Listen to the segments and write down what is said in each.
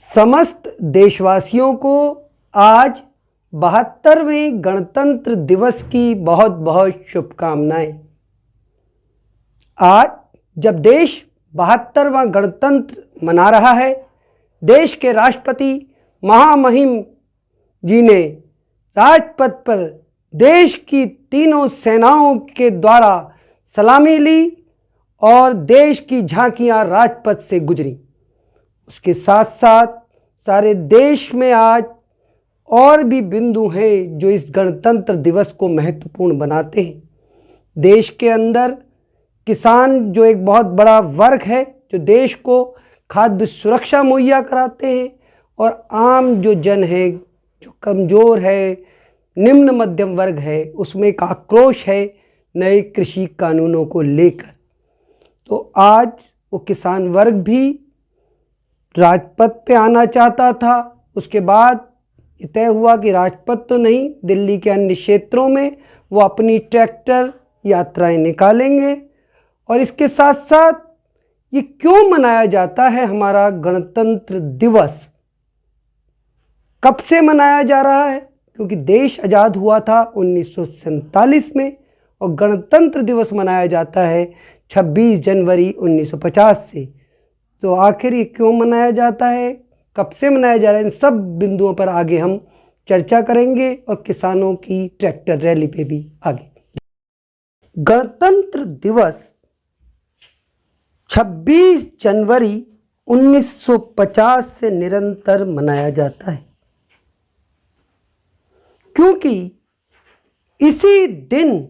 समस्त देशवासियों को आज 72वें गणतंत्र दिवस की बहुत बहुत शुभकामनाएं। आज जब देश 72वां गणतंत्र मना रहा है, देश के राष्ट्रपति महामहिम जी ने राजपथ पर देश की तीनों सेनाओं के द्वारा सलामी ली और देश की झांकियां राजपथ से गुजरी। उसके साथ साथ सारे देश में आज और भी बिंदु हैं जो इस गणतंत्र दिवस को महत्वपूर्ण बनाते हैं। देश के अंदर किसान जो एक बहुत बड़ा वर्ग है, जो देश को खाद्य सुरक्षा मुहैया कराते हैं, और आम जो जन है, जो कमज़ोर है, निम्न मध्यम वर्ग है, उसमें एक आक्रोश है नए कृषि कानूनों को लेकर। तो आज वो किसान वर्ग भी राजपथ पे आना चाहता था। उसके बाद ये तय हुआ कि राजपथ तो नहीं, दिल्ली के अन्य क्षेत्रों में वो अपनी ट्रैक्टर यात्राएं निकालेंगे। और इसके साथ साथ ये क्यों मनाया जाता है हमारा गणतंत्र दिवस, कब से मनाया जा रहा है? क्योंकि देश आज़ाद हुआ था 1947 में और गणतंत्र दिवस मनाया जाता है 26 जनवरी 1950 से। तो आखिर ये क्यों मनाया जाता है, कब से मनाया जा रहा है, इन सब बिंदुओं पर आगे हम चर्चा करेंगे और किसानों की ट्रैक्टर रैली पे भी आगे। गणतंत्र दिवस 26 जनवरी 1950 से निरंतर मनाया जाता है, क्योंकि इसी दिन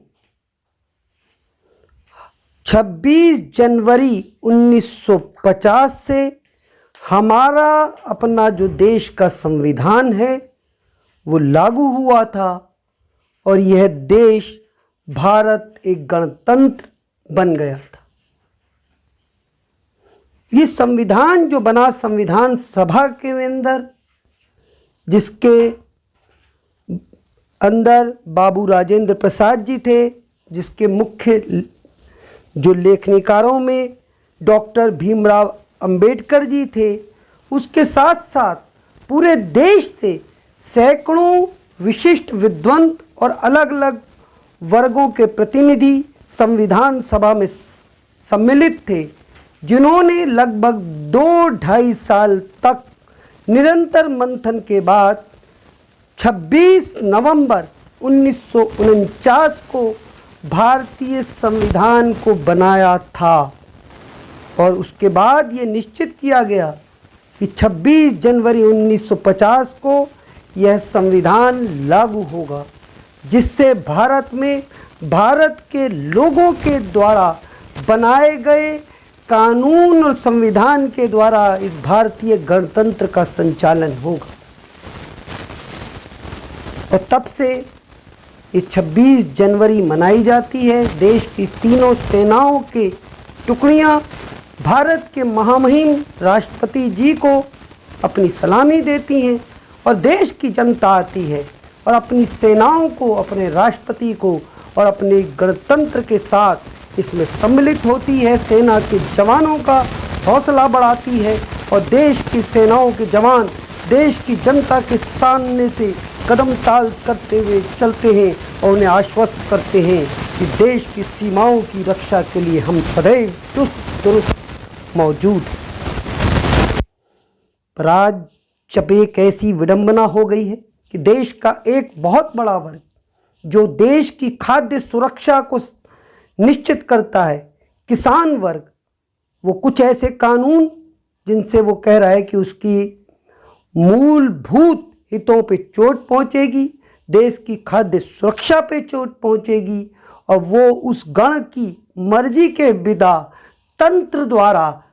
26 जनवरी 1950 से हमारा अपना जो देश का संविधान है वो लागू हुआ था और यह देश भारत एक गणतंत्र बन गया था। ये संविधान जो बना संविधान सभा के अंदर, जिसके अंदर बाबू राजेंद्र प्रसाद जी थे, जिसके मुख्य जो लेखनीकारों में डॉक्टर भीमराव अंबेडकर जी थे, उसके साथ साथ पूरे देश से सैकड़ों विशिष्ट विद्वान और अलग अलग वर्गों के प्रतिनिधि संविधान सभा में सम्मिलित थे, जिन्होंने लगभग 2-2.5 साल तक निरंतर मंथन के बाद 26 नवंबर 1949 को भारतीय संविधान को बनाया था। और उसके बाद ये निश्चित किया गया कि 26 जनवरी 1950 को यह संविधान लागू होगा, जिससे भारत में भारत के लोगों के द्वारा बनाए गए कानून और संविधान के द्वारा इस भारतीय गणतंत्र का संचालन होगा। और तब से ये 26 जनवरी मनाई जाती है। देश की तीनों सेनाओं के टुकड़ियां भारत के महामहिम राष्ट्रपति जी को अपनी सलामी देती हैं और देश की जनता आती है और अपनी सेनाओं को, अपने राष्ट्रपति को और अपने गणतंत्र के साथ इसमें सम्मिलित होती है। सेना के जवानों का हौसला बढ़ाती है और देश की सेनाओं के जवान देश की जनता के सामने से कदम ताल करते हुए चलते हैं और उन्हें आश्वस्त करते हैं कि देश की सीमाओं की रक्षा के लिए हम सदैव चुस्त दुरुस्त मौजूद हैं। पर आज जब एक ऐसी विडंबना हो गई है कि देश का एक बहुत बड़ा वर्ग जो देश की खाद्य सुरक्षा को निश्चित करता है, किसान वर्ग, वो कुछ ऐसे कानून जिनसे वो कह रहा है कि उसकी मूलभूत हितों पे चोट पहुंचेगी, देश की खाद्य सुरक्षा पे चोट पहुंचेगी और वो उस गण की मर्जी के बिना तंत्र द्वारा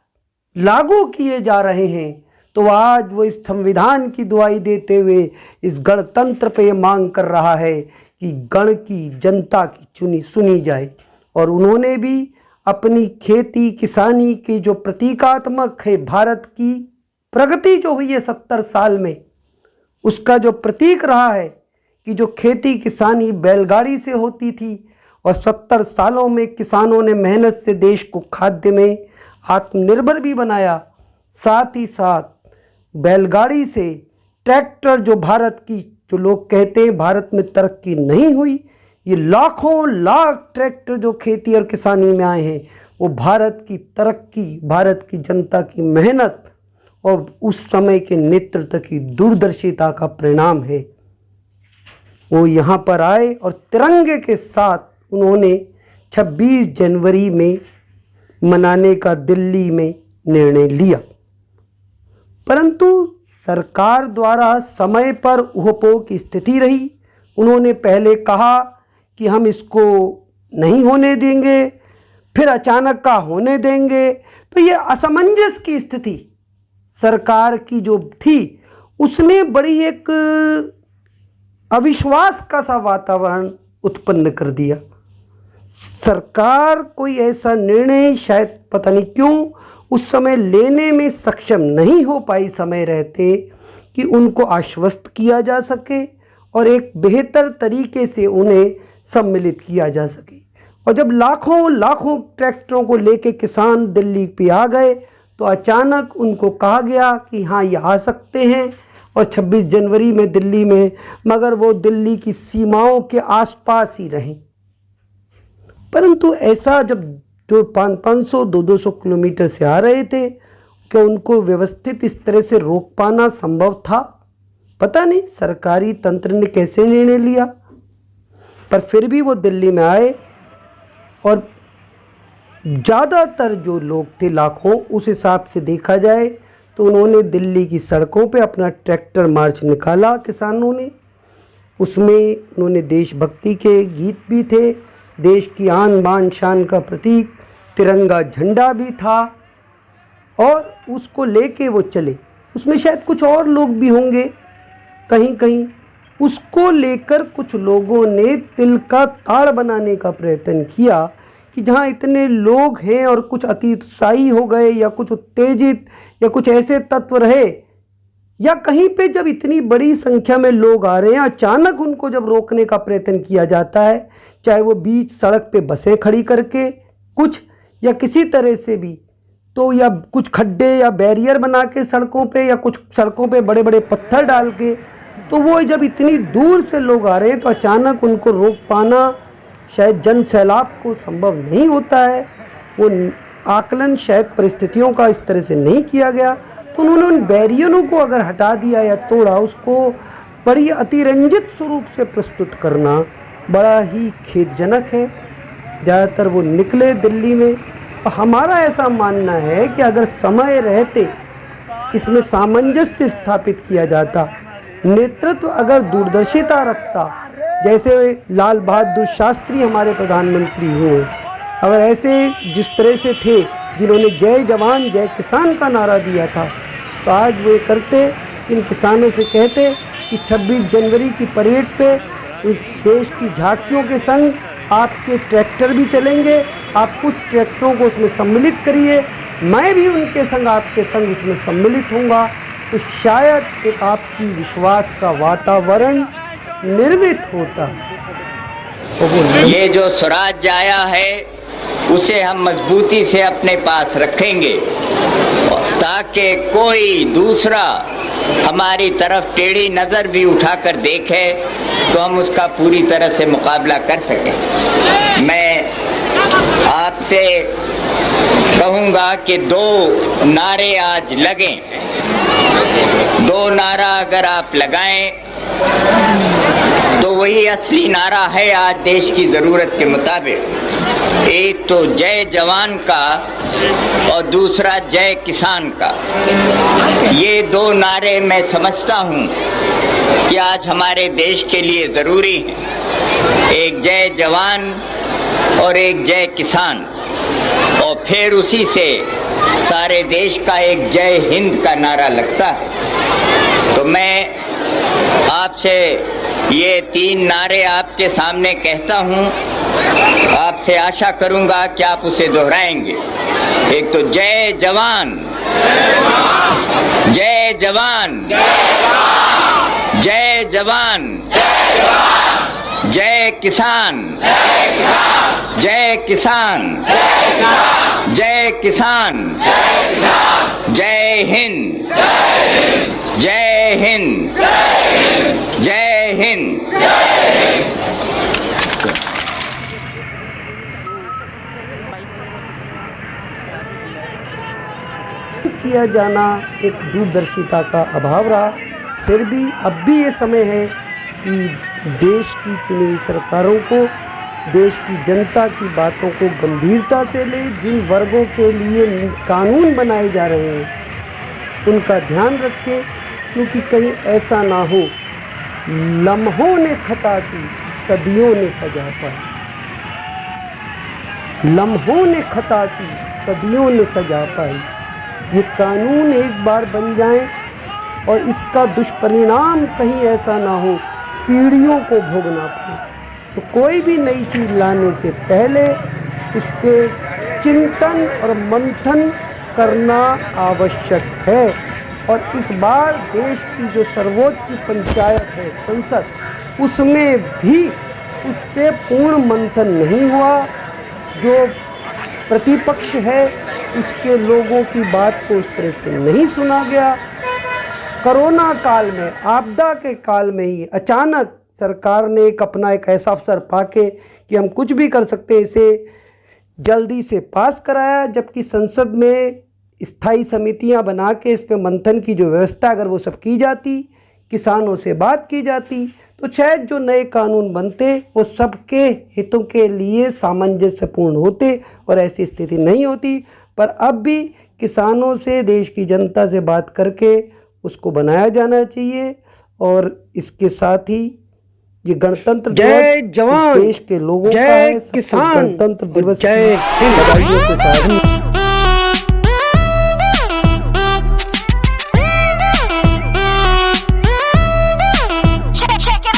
लागू किए जा रहे हैं। तो आज वो इस संविधान की दुहाई देते हुए इस गणतंत्र पे ये मांग कर रहा है कि गण की, जनता की सुनी जाए। और उन्होंने भी अपनी खेती किसानी की जो प्रतीकात्मक है, भारत की प्रगति जो हुई है 70 साल में, उसका जो प्रतीक रहा है कि जो खेती किसानी बैलगाड़ी से होती थी और 70 सालों में किसानों ने मेहनत से देश को खाद्य में आत्मनिर्भर भी बनाया, साथ ही साथ बैलगाड़ी से ट्रैक्टर, जो भारत की, जो लोग कहते हैं भारत में तरक्की नहीं हुई, ये लाखों लाख ट्रैक्टर जो खेती और किसानी में आए हैं वो भारत की तरक्की, भारत की जनता की मेहनत और उस समय के नेतृत्व की दूरदर्शिता का परिणाम है। वो यहाँ पर आए और तिरंगे के साथ उन्होंने 26 जनवरी में मनाने का दिल्ली में निर्णय लिया, परंतु सरकार द्वारा समय पर ऊहापोह की स्थिति रही। उन्होंने पहले कहा कि हम इसको नहीं होने देंगे, फिर अचानक का होने देंगे। तो ये असमंजस की स्थिति सरकार की जो थी, उसने बड़ी एक अविश्वास का सा वातावरण उत्पन्न कर दिया। सरकार कोई ऐसा निर्णय शायद पता नहीं क्यों उस समय लेने में सक्षम नहीं हो पाई समय रहते कि उनको आश्वस्त किया जा सके और एक बेहतर तरीके से उन्हें सम्मिलित किया जा सके। और जब लाखों लाखों ट्रैक्टरों को लेके किसान दिल्ली पे आ गए तो अचानक उनको कहा गया कि हाँ ये आ सकते हैं और 26 जनवरी में दिल्ली में, मगर वो दिल्ली की सीमाओं के आसपास ही रहें। परंतु ऐसा जब जो 500 200 किलोमीटर से आ रहे थे, क्या उनको व्यवस्थित इस तरह से रोक पाना संभव था? पता नहीं सरकारी तंत्र ने कैसे निर्णय लिया, पर फिर भी वो दिल्ली में आए और ज़्यादातर जो लोग थे, लाखों, उस हिसाब से देखा जाए तो उन्होंने दिल्ली की सड़कों पे अपना ट्रैक्टर मार्च निकाला किसानों ने। उसमें उन्होंने देशभक्ति के गीत भी थे, देश की आन बान शान का प्रतीक तिरंगा झंडा भी था और उसको लेके वो चले। उसमें शायद कुछ और लोग भी होंगे कहीं कहीं। उसको लेकर कुछ लोगों ने तिल का ताड़ बनाने का प्रयत्न किया कि जहाँ इतने लोग हैं और कुछ अति उत्साही हो गए या कुछ उत्तेजित या कुछ ऐसे तत्व रहे, या कहीं पे जब इतनी बड़ी संख्या में लोग आ रहे हैं अचानक उनको जब रोकने का प्रयत्न किया जाता है, चाहे वो बीच सड़क पे बसें खड़ी करके कुछ या किसी तरह से भी, तो या कुछ खड्डे या बैरियर बना के सड़कों पे या कुछ सड़कों पे बड़े बड़े पत्थर डाल के, तो वो जब इतनी दूर से लोग आ रहे हैं तो अचानक उनको रोक पाना शायद जन सैलाब को संभव नहीं होता है। वो आकलन शायद परिस्थितियों का इस तरह से नहीं किया गया, तो उन्होंने उन बैरियरों को अगर हटा दिया या तोड़ा, उसको बड़ी अतिरंजित स्वरूप से प्रस्तुत करना बड़ा ही खेदजनक है। ज़्यादातर वो निकले दिल्ली में। और हमारा ऐसा मानना है कि अगर समय रहते इसमें सामंजस्य स्थापित किया जाता, नेतृत्व अगर दूरदर्शिता रखता, जैसे लाल बहादुर शास्त्री हमारे प्रधानमंत्री हुए, अगर ऐसे जिस तरह से थे जिन्होंने जय जवान जय किसान का नारा दिया था, तो आज वो ये करते कि इन किसानों से कहते कि 26 जनवरी की परेड पे उस देश की झांकियों के संग आपके ट्रैक्टर भी चलेंगे, आप कुछ ट्रैक्टरों को उसमें सम्मिलित करिए, मैं भी उनके संग आपके संग उसमें सम्मिलित होऊंगा, तो शायद एक आपसी विश्वास का वातावरण निर्मित होता। ये जो स्वराज्य आया है उसे हम मजबूती से अपने पास रखेंगे ताकि कोई दूसरा हमारी तरफ टेढ़ी नज़र भी उठाकर देखे तो हम उसका पूरी तरह से मुकाबला कर सकें। मैं आपसे कहूँगा कि 2 नारे आज लगें। 2 नारा अगर आप लगाएं तो वही असली नारा है आज देश की ज़रूरत के मुताबिक। एक तो जय जवान का और दूसरा जय किसान का। ये 2 नारे मैं समझता हूँ कि आज हमारे देश के लिए ज़रूरी हैं। एक जय जवान और एक जय किसान, और फिर उसी से सारे देश का एक जय हिंद का नारा लगता है। तो मैं आपसे ये 3 नारे आपके सामने कहता हूँ, आपसे आशा करूँगा कि आप उसे दोहराएंगे। एक तो जय जवान, जय जवान, जय जवान, जय किसान, जय किसान, जय किसान, जय हिंद। जय हिंद, जय हिंद। किया जाना एक दूरदर्शिता का अभाव रहा। फिर भी अब भी ये समय है कि देश की चुनी हुई सरकारों को देश की जनता की बातों को गंभीरता से ले। जिन वर्गों के लिए कानून बनाए जा रहे हैं उनका ध्यान रखें, क्योंकि कहीं ऐसा ना हो लम्हों ने खता की सदियों ने सजा पाई, लम्हों ने खता की सदियों ने सजा पाई। ये कानून एक बार बन जाए और इसका दुष्परिणाम कहीं ऐसा ना हो पीढ़ियों को भोगना पड़े। तो कोई भी नई चीज़ लाने से पहले उस पर चिंतन और मंथन करना आवश्यक है। और इस बार देश की जो सर्वोच्च पंचायत है संसद, उसमें भी उस पर पूर्ण मंथन नहीं हुआ। जो प्रतिपक्ष है उसके लोगों की बात को उस तरह से नहीं सुना गया। कोरोना काल में, आपदा के काल में ही अचानक सरकार ने अपना एक ऐसा अवसर पाके कि हम कुछ भी कर सकते हैं, इसे जल्दी से पास कराया। जबकि संसद में स्थायी समितियां बना के इस पे मंथन की जो व्यवस्था अगर वो सब की जाती, किसानों से बात की जाती, तो शायद जो नए कानून बनते वो सबके हितों के लिए सामंजस्यपूर्ण होते और ऐसी स्थिति नहीं होती। पर अब भी किसानों से, देश की जनता से बात करके उसको बनाया जाना चाहिए। और इसके साथ ही ये गणतंत्र जय दिवस जवान, देश के लोगों का जय है। किसान, गणतंत्र दिवस जय की बधाइयों के साथ